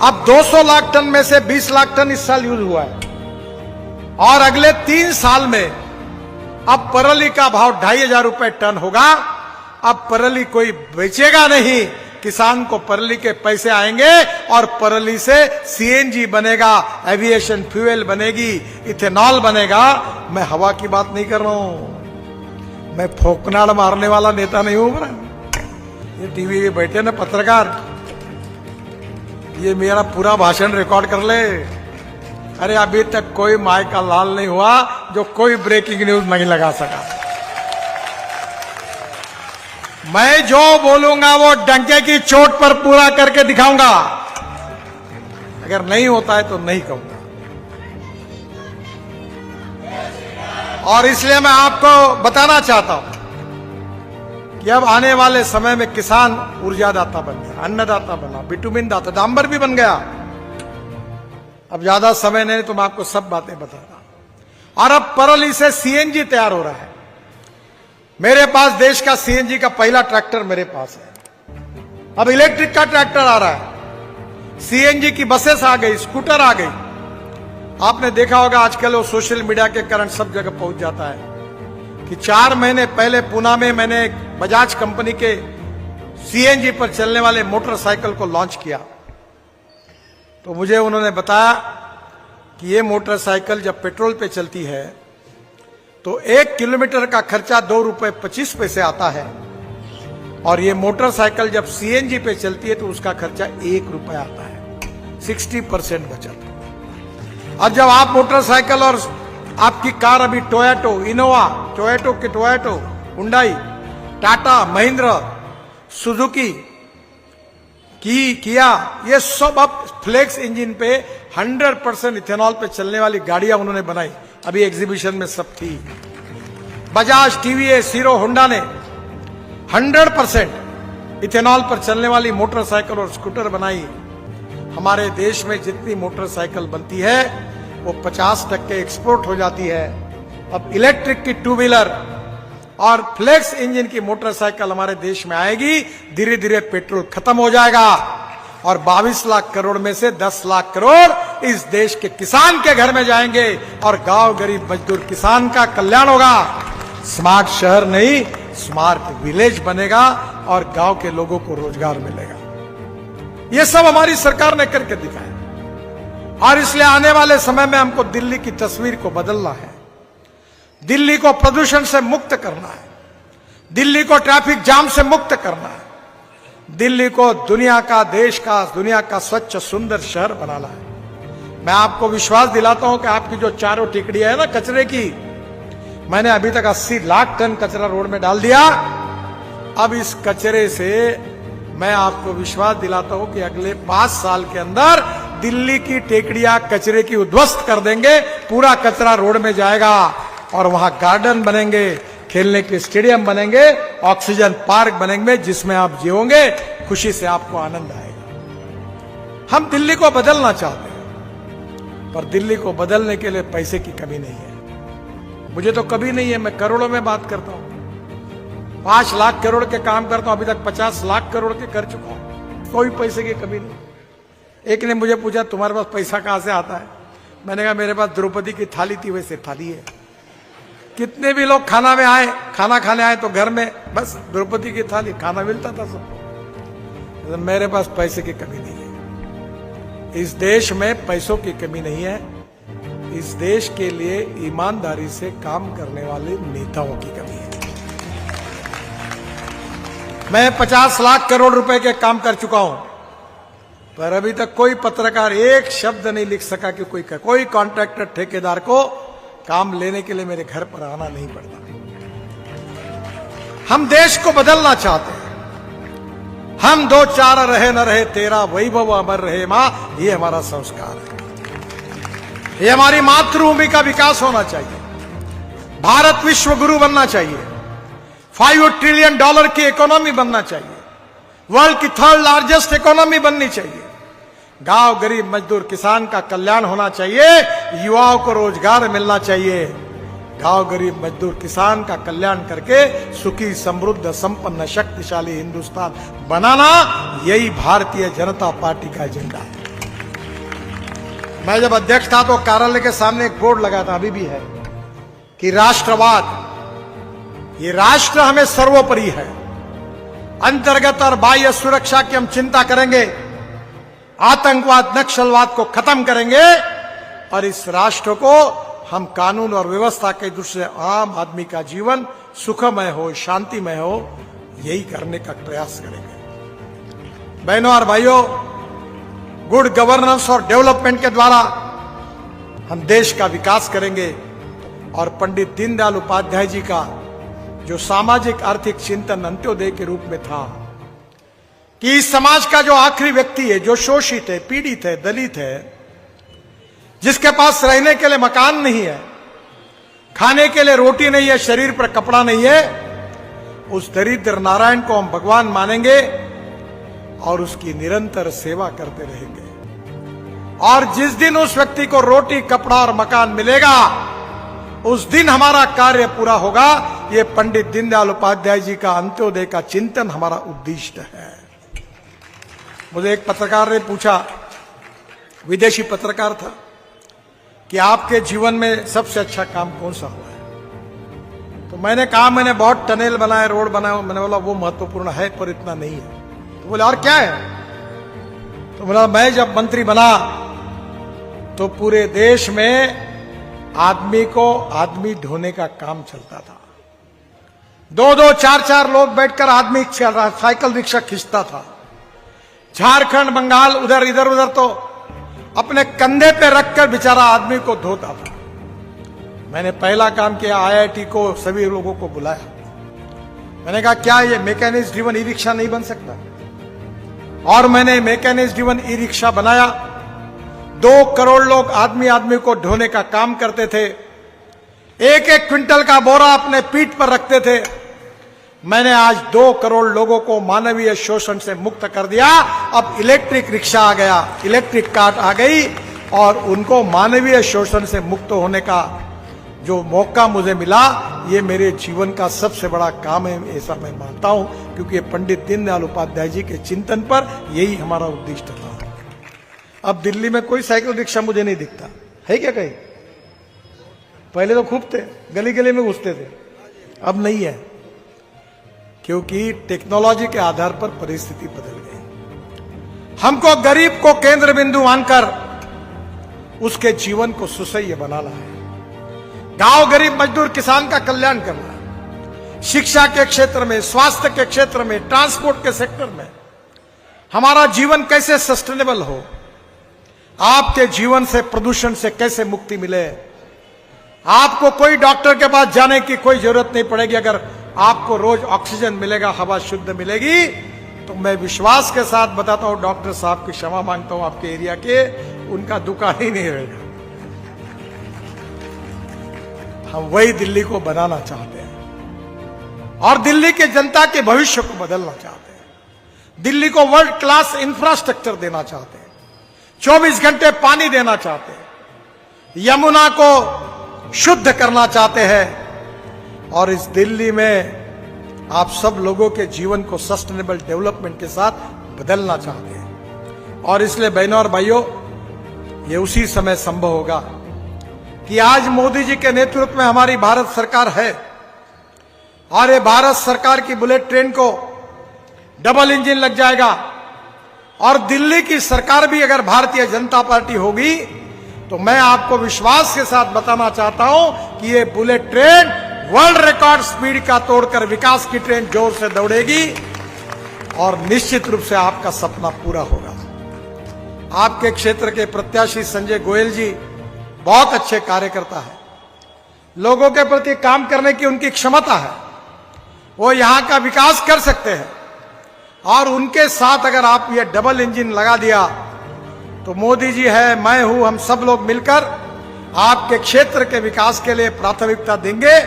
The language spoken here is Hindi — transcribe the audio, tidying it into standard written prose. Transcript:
अब 200 लाख टन में से 20 लाख टन इस साल यूज हुआ है और अगले 3 साल में अब परली का भाव 2500 रुपए टन होगा। अब परली कोई बेचेगा नहीं, किसान को परली के पैसे आएंगे और परली से सीएनजी बनेगा, एविएशन फ्यूल बनेगी, इथेनॉल बनेगा। मैं हवा की बात नहीं कर रहा हूं, मैं फोकनाड़ मारने वाला नेता नहीं हूं। ये टीवी पे बैठे ना पत्रकार, ये मेरा पूरा भाषण रिकॉर्ड कर ले। अरे अभी तक कोई माय का लाल नहीं हुआ जो कोई ब्रेकिंग न्यूज नहीं लगा सका। मैं जो बोलूंगा वो डंके की चोट पर पूरा करके दिखाऊंगा। अगर नहीं होता है तो नहीं कहूंगा। और इसलिए मैं आपको बताना चाहता हूं कि अब आने वाले समय में किसान ऊर्जादाता बन गया, अन्नदाता बना, बिटुमिन दाता, डांबर भी बन गया। अब ज्यादा समय नहीं तो मैं आपको सब बातें बता रहा। और अब परली से सीएनजी तैयार हो रहा है। मेरे पास देश का सीएनजी का पहला ट्रैक्टर मेरे पास है। अब इलेक्ट्रिक का ट्रैक्टर आ रहा है, सीएनजी की बसेस आ गई, स्कूटर आ गई। आपने देखा होगा आजकल वो सोशल मीडिया के कारण सब जगह पहुंच जाता है कि 4 महीने पहले पुणे में मैंने बजाज कंपनी के सीएनजी पर चलने वाले मोटरसाइकिल को लॉन्च किया। तो मुझे उन्होंने बताया कि ये मोटरसाइकिल जब पेट्रोल पे चलती है तो 1 किलोमीटर का खर्चा 2 रुपए 25 पैसे आता है, और ये मोटरसाइकिल जब सीएनजी पे चलती है तो उसका खर्चा 1 रुपए आता है। 60% बचत। और जब आप मोटरसाइकिल और आपकी कार अभी Toyota, Innova, Toyota, Hyundai, Tata, Mahindra, Suzuki, किया, ये सब अब फ्लेक्स इंजन पे 100% इथेनॉल पे चलने वाली गाड़ियां उन्होंने बनाई। अभी एग्जीबिशन में सब थी। बजाज, टीवीएस, हीरो, होंडा ने 100% इथेनॉल पर चलने वाली मोटरसाइकिल और स्कूटर बनाई। हमारे देश में जितनी मोटरसाइकिल बनती है वो 50% एक्सपोर्ट हो जाती है। अब इलेक्ट्रिक की 2 व्हीलर और फ्लेक्स इंजन की मोटरसाइकिल हमारे देश में आएगी। धीरे धीरे पेट्रोल खत्म हो जाएगा और 22 लाख करोड़ में से 10 लाख करोड़ इस देश के किसान के घर में जाएंगे और गांव गरीब मजदूर किसान का कल्याण होगा। स्मार्ट शहर नहीं, स्मार्ट विलेज बनेगा और गांव के लोगों को रोजगार मिलेगा। यह सब हमारी सरकार ने करके दिखाया। और इसलिए आने वाले समय में हमको दिल्ली की तस्वीर को बदलना है। दिल्ली को प्रदूषण से मुक्त करना है, दिल्ली को ट्रैफिक जाम से मुक्त करना है, दिल्ली को दुनिया का, देश का, दुनिया का स्वच्छ सुंदर शहर बनाना है। मैं आपको विश्वास दिलाता हूं कि आपकी जो चारों टिकड़ियां है ना कचरे की, मैंने अभी तक 80 लाख टन कचरा रोड में डाल दिया। अब इस कचरे से मैं आपको विश्वास दिलाता हूं कि अगले 5 साल के अंदर दिल्ली की टेकड़ियां कचरे की उद्ध्वस्त कर देंगे। पूरा कचरा रोड में जाएगा और वहां गार्डन बनेंगे, खेलने के स्टेडियम बनेंगे, ऑक्सीजन पार्क बनेंगे, जिसमें आप जियोगे, खुशी से आपको आनंद आएगा। हम दिल्ली को बदलना चाहते हैं, पर दिल्ली को बदलने के लिए पैसे की कमी नहीं है। मुझे तो कभी नहीं है, मैं करोड़ों में बात करता हूं। 5 लाख करोड़ के काम करता हूं, अभी तक 50 लाख करोड़ के कर चुका हूं। कोई पैसे की कमी नहीं। एक ने मुझे पूछा तुम्हारे पास पैसा कहां से आता है? मैंने कहा मेरे पास द्रौपदी की थाली थी, वैसे थाली है। कितने भी लोग खाना खाने आए तो घर में बस द्रौपदी की थाली, खाना मिलता था सबको। मेरे पास पैसे की कमी नहीं है। इस देश में पैसों की कमी नहीं है। इस देश के लिए ईमानदारी से काम करने वाले नेताओं की कमी है। मैं 50 लाख करोड़ रुपए के काम कर चुका हूं, पर अभी तक कोई पत्रकार एक शब्द नहीं लिख सका कि कोई कॉन्ट्रैक्टर, ठेकेदार को काम लेने के लिए मेरे घर पर आना नहीं पड़ता। हम देश को बदलना चाहते हैं। हम 2 4 रहे न रहे तेरा वैभव अमर रहे मां, ये हमारा संस्कार है। ये हमारी मातृभूमि का विकास होना चाहिए। भारत विश्व गुरु बनना चाहिए। $5 ट्रिलियन की इकोनॉमी बनना चाहिए। वर्ल्ड की 3rd लार्जेस्ट इकोनॉमी बननी चाहिए। गांव गरीब मजदूर किसान का कल्याण होना चाहिए। युवाओं को रोजगार मिलना चाहिए। गांव गरीब मजदूर किसान का कल्याण करके सुखी समृद्ध संपन्न शक्तिशाली हिंदुस्तान बनाना, यही भारतीय जनता पार्टी का एजेंडा है। मैं जब अध्यक्ष था तो कार्यालय के सामने एक बोर्ड लगा था, अभी भी है, कि राष्ट्रवाद, ये राष्ट्र हमें सर्वोपरि है। अंतर्गत और बाह्य सुरक्षा की हम चिंता करेंगे, आतंकवाद नक्सलवाद को खत्म करेंगे और इस राष्ट्र को हम कानून और व्यवस्था के दृष्टि से आम आदमी का जीवन सुखमय हो, शांतिमय हो, यही करने का प्रयास करेंगे। बहनों और भाइयों, गुड गवर्नेंस और डेवलपमेंट के द्वारा हम देश का विकास करेंगे और पंडित दीनदयाल उपाध्याय जी का जो सामाजिक आर्थिक चिंतन अंत्योदय के रूप में था कि इस समाज का जो आखिरी व्यक्ति है, जो शोषित है, पीड़ित है, दलित है, जिसके पास रहने के लिए मकान नहीं है, खाने के लिए रोटी नहीं है, शरीर पर कपड़ा नहीं है, उस दरिद्र नारायण को हम भगवान मानेंगे और उसकी निरंतर सेवा करते रहेंगे। और जिस दिन उस व्यक्ति को रोटी, कपड़ा और मकान मिलेगा, उस दिन हमारा कार्य पूरा होगा। ये पंडित दीनदयाल उपाध्याय जी का अंत्योदय का चिंतन हमारा उद्देश्य है। मुझे एक पत्रकार ने पूछा, विदेशी पत्रकार था, कि आपके जीवन में सबसे अच्छा काम कौन सा हुआ है? तो मैंने कहा, मैंने बहुत टनल बनाए, रोड बनाए। मैंने बोला वो महत्वपूर्ण है पर इतना नहीं है। तो बोले और क्या है? तो बोला मैं जब मंत्री बना तो पूरे देश में आदमी को आदमी ढोने का काम चलता था। 2-2, 4-4 लोग बैठकर आदमी साइकिल रिक्शा खींचता था। झारखंड, बंगाल, उधर इधर उधर तो अपने कंधे पे रखकर बेचारा आदमी को धोता था। मैंने पहला काम किया, IIT को सभी लोगों को बुलाया। मैंने कहा क्या ये मैकेनिक्स ड्रिवन ई रिक्शा नहीं बन सकता? और मैंने मैकेनिक्स ड्रिवन ई रिक्शा बनाया। 2 करोड़ लोग आदमी आदमी को ढोने का काम करते थे। 1-1 क्विंटल का बोरा अपने पीठ पर रखते थे। मैंने आज 2 करोड़ लोगों को मानवीय शोषण से मुक्त कर दिया। अब इलेक्ट्रिक रिक्शा आ गया, इलेक्ट्रिक कार आ गई और उनको मानवीय शोषण से मुक्त होने का जो मौका मुझे मिला, ये मेरे जीवन का सबसे बड़ा काम है, ऐसा मैं मानता हूं, क्योंकि पंडित दीनदयाल उपाध्याय जी के चिंतन पर यही हमारा उद्देश्य था। अब दिल्ली में कोई साइकिल रिक्शा मुझे नहीं दिखता है क्या कहीं? पहले तो खूब थे, गली गली में घुसते थे, अब नहीं है, क्योंकि टेक्नोलॉजी के आधार पर परिस्थिति बदल गई। हमको गरीब को केंद्र बिंदु मानकर उसके जीवन को सुसह्य बनाना है। गांव गरीब मजदूर किसान का कल्याण करना है। शिक्षा के क्षेत्र में, स्वास्थ्य के क्षेत्र में, ट्रांसपोर्ट के सेक्टर में हमारा जीवन कैसे सस्टेनेबल हो, आपके जीवन से प्रदूषण से कैसे मुक्ति मिले। आपको कोई डॉक्टर के पास जाने की कोई जरूरत नहीं पड़ेगी। अगर आपको रोज ऑक्सीजन मिलेगा, हवा शुद्ध मिलेगी, तो मैं विश्वास के साथ बताता हूं, डॉक्टर साहब की क्षमा मांगता हूं, आपके एरिया के उनका दुकान ही नहीं रहेगा। हम वही दिल्ली को बनाना चाहते हैं और दिल्ली के जनता के भविष्य को बदलना चाहते हैं। दिल्ली को वर्ल्ड क्लास इंफ्रास्ट्रक्चर देना चाहते हैं, 24 घंटे पानी देना चाहते हैं, यमुना को शुद्ध करना चाहते हैं और इस दिल्ली में आप सब लोगों के जीवन को सस्टेनेबल डेवलपमेंट के साथ बदलना चाहते हैं। और इसलिए बहनों और भाइयों, ये उसी समय संभव होगा कि आज मोदी जी के नेतृत्व में हमारी भारत सरकार है और ये भारत सरकार की बुलेट ट्रेन को डबल इंजन लग जाएगा और दिल्ली की सरकार भी अगर भारतीय जनता पार्टी होगी तो मैं आपको विश्वास के साथ बताना चाहता हूं कि ये bullet train world record speed का तोड़कर विकास की ट्रेन जोर से दौड़ेगी और निश्चित रूप से आपका सपना पूरा होगा। आपके क्षेत्र के प्रत्याशी संजय गोयल जी बहुत अच्छे कार्यकर्ता है, लोगों के प्रति काम करने की उनकी क्षमता है, वो यहां का विकास कर सकते हैं और उनके साथ अगर आप ये डबल इंजन लगा दिया तो मोदी जी है, मैं हूं, हम सब लोग मिलकर आपके क्षेत्र के विकास के लिए प्राथमिकता देंगे।